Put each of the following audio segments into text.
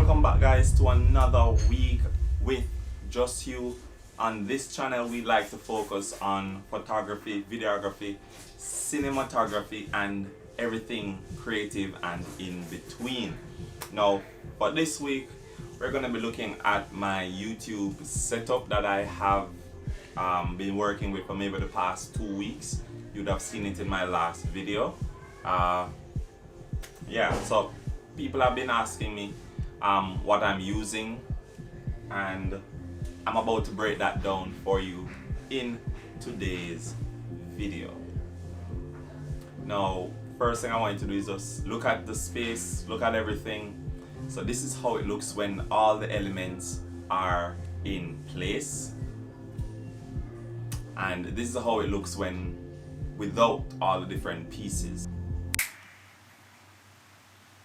welcome back guys to another week with Just You. On this channel we like to focus on photography, videography, cinematography and everything creative and in between. Now for this week we're going to be looking at my YouTube setup that I have been working with for maybe the past 2 weeks. You'd have seen it in my last video. So people have been asking me what I'm using, and I'm about to break that down for you in today's video. Now, first thing I want you to do is just look at the space, look at everything. So this is how it looks when all the elements are in place, and this is how it looks when without all the different pieces.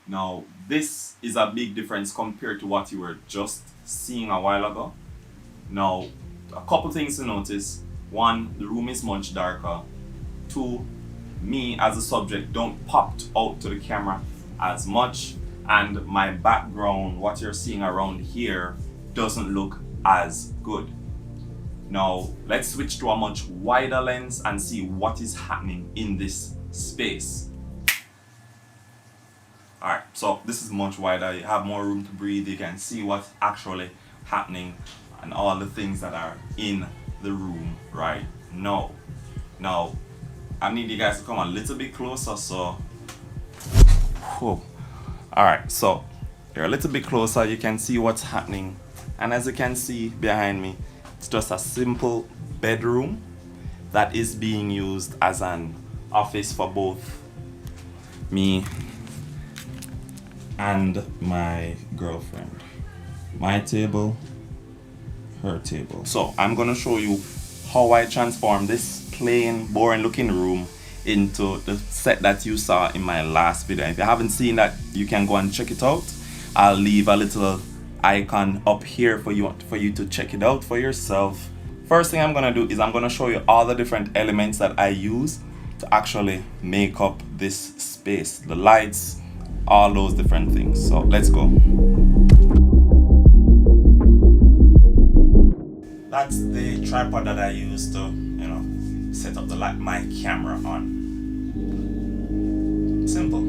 Now, this is a big difference compared to what you were just seeing a while ago. Now, a couple things to notice. One, the room is much darker. Two, me as a subject don't pop out to the camera as much, and my background, what you're seeing around here, doesn't look as good. Now, let's switch to a much wider lens and see what is happening in this space. Alright, so this is much wider, you have more room to breathe, you can see what's actually happening and all the things that are in the room right now. Now, I need you guys to come a little bit closer, so... Alright, so you're a little bit closer, you can see what's happening. And as you can see behind me, it's just a simple bedroom that is being used as an office for both me and my girlfriend. My table, her table. So I'm gonna show you how I transform this plain, boring looking room into the set that you saw in my last video. If you haven't seen that, you can go and check it out. I'll leave a little icon up here for you to check it out for yourself. First thing I'm gonna do is I'm gonna show you all the different elements that I use to actually make up this space. The lights, all those different things. So let's go. That's the tripod that I use to, set up my camera on. Simple.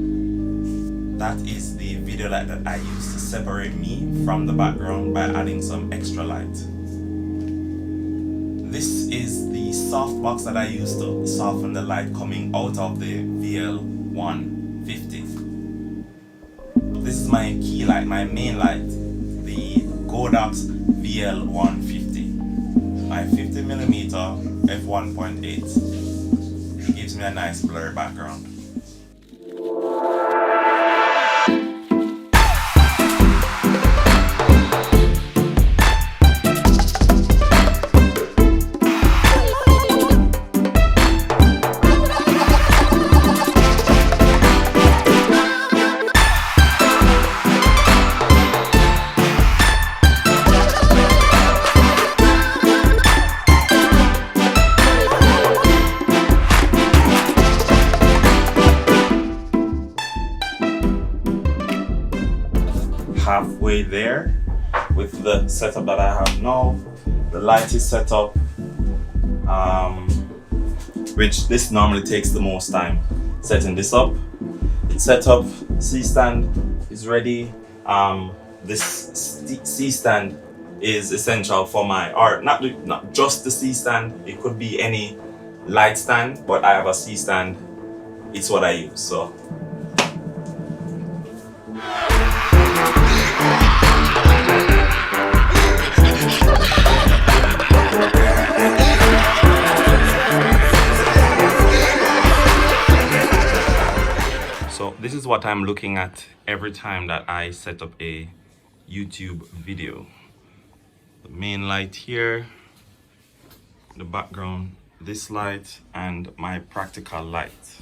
That is the video light that I use to separate me from the background by adding some extra light. This is the softbox that I use to soften the light coming out of the VL150. This is my key light, my main light, the Godox VL150. My 50mm f1.8 gives me a nice blurry background. Halfway there with the setup that I have now. The light is set up, which this normally takes the most time setting this up. It's set up, C-stand is ready. This C-stand is essential for not just the C-stand, it could be any light stand, but I have a C-stand, it's what I use. So this is what I'm looking at every time that I set up a YouTube video. The main light here, the background, this light, and my practical light.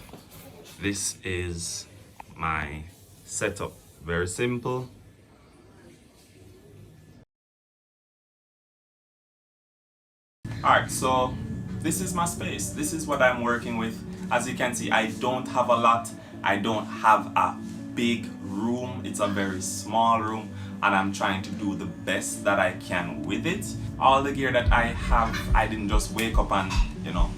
This is my setup. Very simple. Alright, so this is my space. This is what I'm working with. As you can see, I don't have a lot. I don't have a big room. It's a very small room. and I'm trying to do the best that I can with it. All the gear that I have, I didn't just wake up and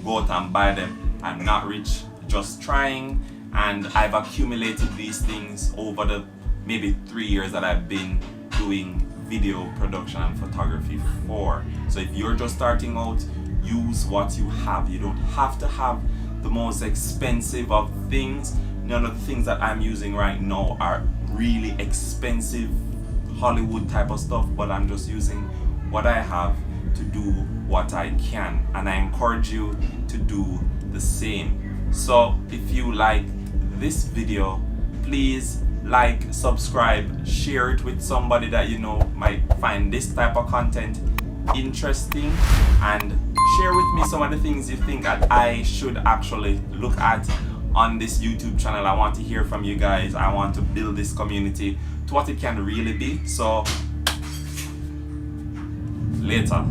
go out and buy them. I'm not rich, just trying, and I've accumulated these things over the maybe 3 years that I've been doing video production and photography for. So if you're just starting out, use what you have. You don't have to have the most expensive of things. None of the things that I'm using right now are really expensive Hollywood type of stuff, but I'm just using what I have to do what I can, and I encourage you to do the same. So if you like this video, please like, subscribe, share it with somebody that you know might find this type of content interesting, and share with me some of the things you think that I should actually look at on this YouTube channel. I want to hear from you guys. I want to build this community to what it can really be. So later.